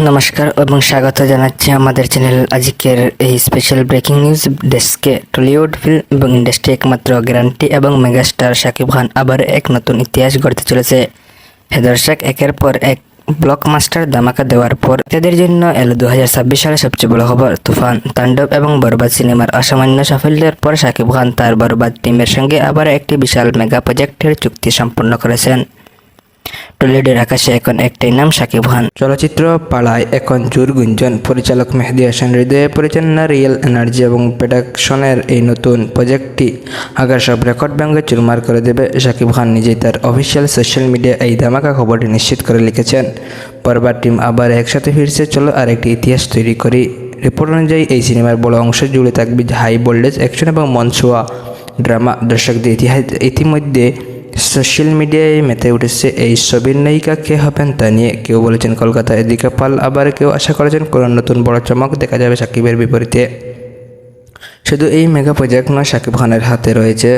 নমস্কার এবং স্বাগত জানাচ্ছি আমাদের চ্যানেল আজকের এই স্পেশাল ব্রেকিং নিউজ ডেস্কে। টলিউড ফিল্ম এবং ইন্ডাস্ট্রি একমাত্র গ্যারান্টি এবং মেগাস্টার শাকিব খান আবার এক নতুন ইতিহাস গড়তে চলেছে। দর্শক, একের পর এক ব্লকবাস্টার ধামাকা দেওয়ার পর তাদের জন্য এলো 2026 সালে সবচেয়ে বড় খবর। তুফান, তাণ্ডব এবং বরবাদ সিনেমার অসামান্য সাফল্যের পর শাকিব খান তার বরবাদ টিমের সঙ্গে আবার একটি বিশাল মেগা প্রজেক্টের চুক্তি সম্পন্ন করেছেন। টলিউডের আকাশে এখন একটাই নাম, শাকিব খান। চলচ্চিত্র পাড়ায় এখন জোর গুঞ্জন। পরিচালক মেহেদী হাসান হৃদয়ে পরিচালনা, রিয়েল এনার্জি এবং প্রোডাকশনের এই নতুন প্রজেক্টটি আগের সব রেকর্ড ভেঙে চুরমার করে দেবে। শাকিব খান নিজেই তার অফিসিয়াল সোশ্যাল মিডিয়ায় এই ধামাকা খবরটি নিশ্চিত করে লিখেছেন, বরবাদ টিম আবার একসাথে ফিরছে, চলো আর একটি ইতিহাস তৈরি করি। রিপোর্ট অনুযায়ী এই সিনেমার বড় অংশ জুড়ে থাকবে হাই ভোল্টেজ অ্যাকশন এবং মন ছোঁয়া ড্রামা। দর্শকদের ইতিমধ্যে সোশ্যাল মিডিয়ায় মেতে উঠেছে এই ছবির নায়িকা কে হবেন তা নিয়ে। কেউ বলেছেন কলকাতা, এদিকে পাল, আবার কেউ আশা করেছেন কোনো নতুন বড় চমক দেখা যাবে শাকিবের বিপরীতে। শুধু এই মেগা প্রজেক্ট নয়, শাকিব খানের হাতে রয়েছে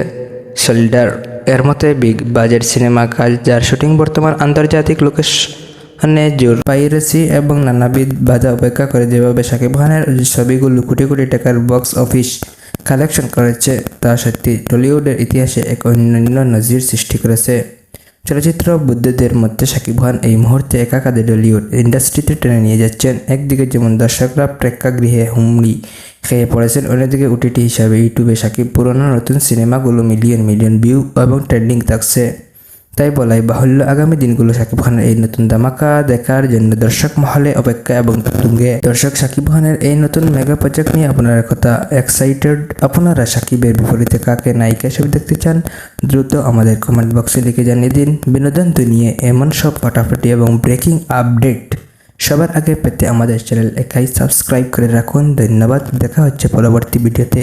সোল্ডার এর মতো বিগ বাজেট সিনেমা কাজ, যার শুটিং বর্তমান আন্তর্জাতিক লোকেশনে জোর পাইরেসি এবং নানাবিধ বাধা উপেক্ষা করে। যেভাবে শাকিব খানের ছবিগুলো কোটি কোটি টাকার বক্স অফিস কালেকশন করেছে তা সত্যি টলিউডের ইতিহাসে এক অনন্য নজির সৃষ্টি করেছে। চলচ্চিত্র বুদ্ধদের মধ্যে শাকিব খান এই মুহূর্তে একা কাঁধে টলিউড ইন্ডাস্ট্রিতে টেনে নিয়ে যাচ্ছেন। একদিকে যেমন দর্শকরা প্রেক্ষাগৃহে হুমড়ি খেয়ে পড়েছেন, অন্যদিকে ওটিটি হিসাবে ইউটিউবে শাকিব পুরনো নতুন সিনেমাগুলো মিলিয়ন মিলিয়ন ভিউ এবং ট্রেন্ডিং থাকছে। তাই বলাই বাহুল্য, আগামী দিনগুলো শাকিব খানের এই নতুন ধামাকা দেখার জন্য দর্শক মহলে অপেক্ষা এবং তুঙ্গে। দর্শক, শাকিব খানের এই নতুন মেগা প্রজেক্ট নিয়ে আপনারা কথা এক্সাইটেড? আপনারা শাকিবের বিপরীতে কাকে নায়িকা হিসেবে দেখতে চান? দ্রুত আমাদের কমেন্ট বক্সে লিখে জানিয়ে দিন। বিনোদন দুনিয়ায় এমন সব ফাটাফাটি এবং ব্রেকিং আপডেট সবার আগে পেতে আমাদের চ্যানেল একাই সাবস্ক্রাইব করে রাখুন। ধন্যবাদ, দেখা হচ্ছে পরবর্তী ভিডিওতে।